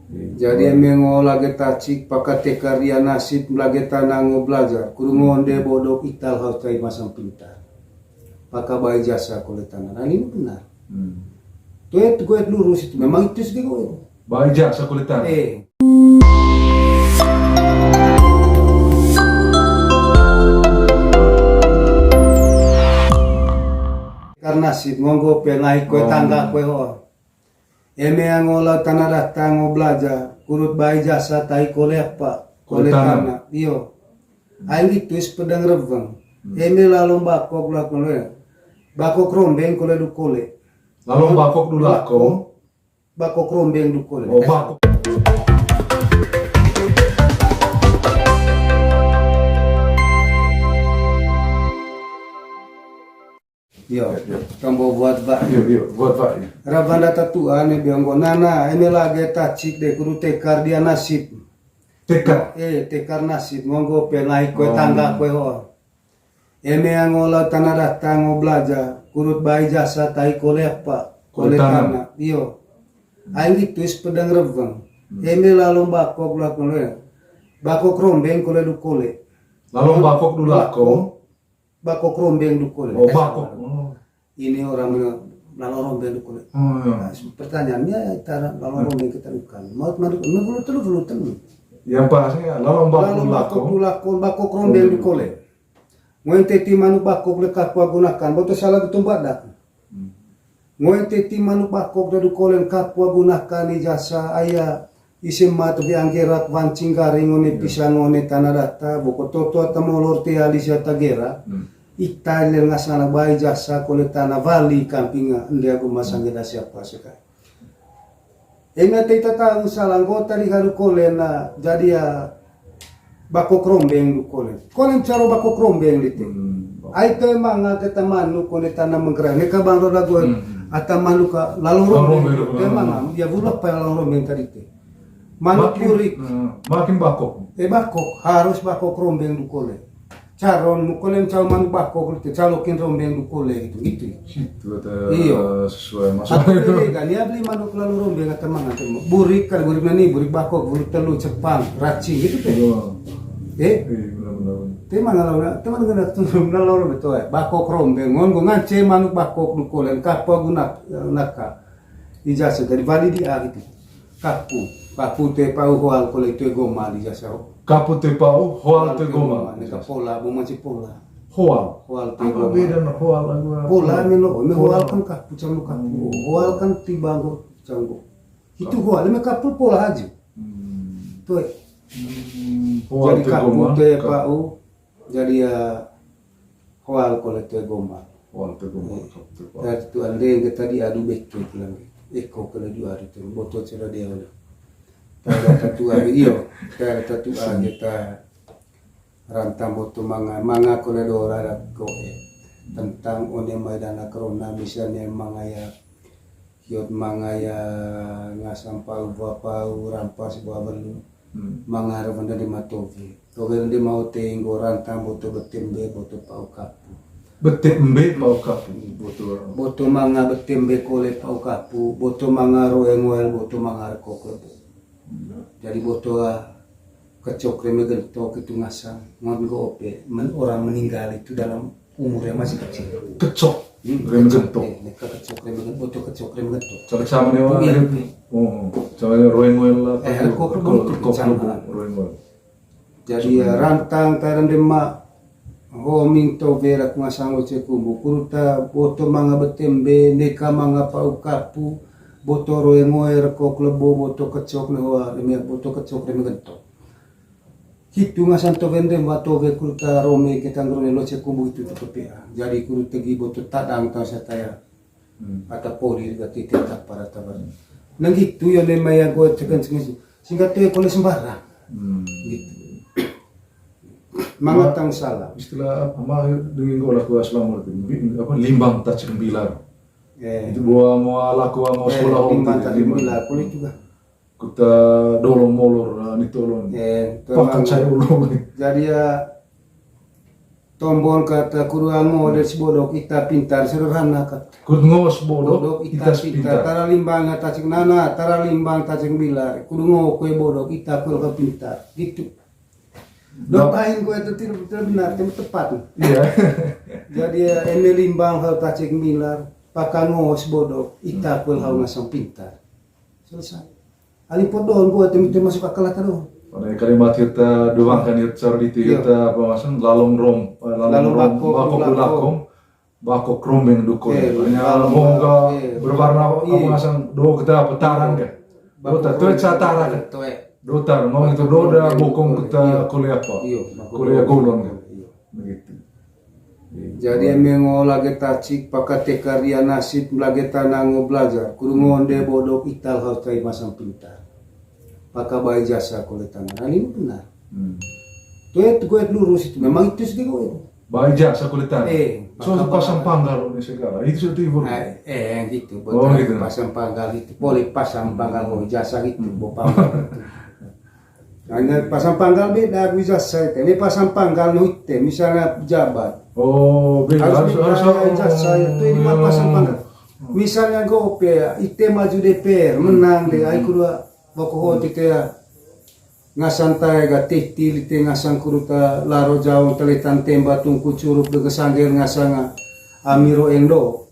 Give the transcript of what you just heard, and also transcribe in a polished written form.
Jadi mengo lagi tacik pakai tekar dia nasib lagi tanang belajar kurungon de bodoh ital harus cari masang pintar pakai bayi jasa kulit tanah. Nah ini benar. Tuh gue lurus itu memang itu sih gue. Bayi jasa kulit tanah. Karena nasib ngonggo pe naik kue tangga kue ho. Eme yang ngolah tanah datang ngo belajar kurut bayi jasa tai kole apa kole tanah iyo aing itu pedang reveng eme lalu bakok lakole bakok rombeng kole du kole lalu bakok du lako bakok rombeng du kole oh bakok yo kambo buat pak yo buat pak rabanda tatuan e bianggo nana ini lagi tacik de kudu tekar dia nasib tekar tekar nasib ngonggo pe naik kue tangga kue ho eme yang ngolah tanah datang ngo belajar kurut bayi jasa tai kole apa kole tanah iyo aing itu pedang reveng eme lalu bakok lakole bakok rombeng kole du kole lalu bakok du lako bakok rombeng du kole oh bakok ini orang lalu rombeng du kole. Nah, pertanyaannya cara lalu rombeng kita bukan mau belum telu yang pasnya lalu bakok du lako bakok rombeng du kole ngoen teti manu bakok lekak gunakan boto salah betul badak ngoen teti manu bakok du kole kapwa gunakan ijasa aya isim matu di anggerak wancing garing ngone pisang ngone tanah data boko toto tamolor te alisia tagera Italia ngasana bayi jasa kole tanah vali kampinga ndia gumasang geda siapa sekai. Enga tita tahu salang gota di haru kole na jadi ya bakok rombeng du kole. Kole caro bakok rombeng lite. Ai te manga kata manu kole tanah menggerak. Neka bang roda gue ata manu ka lalu rombeng. Te manga ya budak pa lalu rombeng tadi te. Manu purik. Makin bakok. Bakok harus bakok rombeng du kole. Caron mukolem caw manu bakok itu calokin rombeng du kole gitu. Itu iyo sesuai masuk. masuk. Dia beli manu lalu rombeng atau mangan burik kan burik nani burik bakok burik telu cepang raci gitu teh. Benar-benar. Teman ngena lalu betul bakok rombeng ngon ngance manu bakok du kole kapwa naka ijasa dari bali dia gitu. Kapu te pau hoal kole itu goma ijasa. Kapu te pau, hoal te goma. Neka pola, buma ci pola. Hoal. Hoal te Apa goma. beda na hoal lagu? Pola meno, hoal kan kapu camu kapu. Hoal kan tibango camu. Itu hoal, me kapu pola aja. Tuh. Jadi kapu te pau, jadi ya hoal kole te goma. Hoal te goma. Dan itu ande yang tadi adu betul lagi. Eko kele dua hari tu, botol cerah dia udah. Kada tatua iyo kada tatua kita rantang boto manga koledora ko tentang one maidana corona misalnya mangaya hiot mangaya ngasam pau pau rampas buah belu mangara benda di matovi tovel di mau tenggo rantang boto betembe boto pau kapu betembe pau kapu boto manga betembe kole pau kapu boto manga roengoel boto manga kokle. Jadi boto kecok remegen to itu ngasang ngon go ope orang meninggal itu dalam umur yang masih kecil. Kecok remegen to. Neka kecok remegen boto kecok remegen to. Cara sama ne wa. Oh, cara roengoel la. Kok roengoel. Jadi rantang taran demak homing to vera ngasang oce kumbu kuruta boto manga betembe neka manga pau kapu boto roengoer ko klebo boto kecok lewa demi boto kecok demi gento hitu ngasan to vende wato ve kurta rome kita ngrone lo cekubu itu tepia jadi kuru tegi boto tadang ta sataya ata poli gati teta para tabar nang gitu ya lema ya go tekan singkat te kole sembarang gitu mangatang salah istilah apa mah dengan gola ku aslam apa limbang tak bilar. Itu buah mau laku mau sekolah limbang tadi bilar boleh juga kita dorong molor ni tolong pakan saya ulung jadi ya tombol kata kuruango dari si bodok ita pintar sederhana kata. Kudu ngos bodoh, Bodok ita itas pintar pintar. tara limbang tacik nana tara limbang tacik bilar kudu ngo kue bodok ita kue ka pintar gitu. Doain kue itu tidak benar tidak tepat. Iya. Jadi eme limbang hal tacik bilar pakai ngos bodok ita kue hal ngasang pintar. Selesai. Ali podon kue itu masuk akal terus. Pada kalimat kita doang kan itu cara itu kita apa maksud lalong rom bakok lakong bakok rombeng dukun. Hanya mau berwarna apa maksud do kita petaran kan. Do tak catara kan. Do tar mau itu do dah bokong kita kuliah apa? Kuliah golon kan. Begitu. Jadi mengo lagi tacik pakai tekarya nasib lagi tanang belajar kudu ngonde bodok ital harus kai masang pintar. Pakai bayi jasa kulit tangan, ini benar. Gue lurus itu, memang itu sih gue. Bayi jasa kulitan. So pasang panggal ini segala, itu sudah ibu. Gitu. Betul. Pasang panggal itu, boleh pasang panggal mau jasa gitu, bawa panggal. Hanya pasang panggal beda bisa saya. Ini pasang panggal nuite, misalnya pejabat. Oh, beda harus jasa itu ini mah pasang panggal. Misalnya gue ite maju DPR menang deh, aku dua. Pokok kita ngasantai gati tili ngasang kuruta laro jauh telitan tembak tungku curug de kesangger ngasanga amiro endo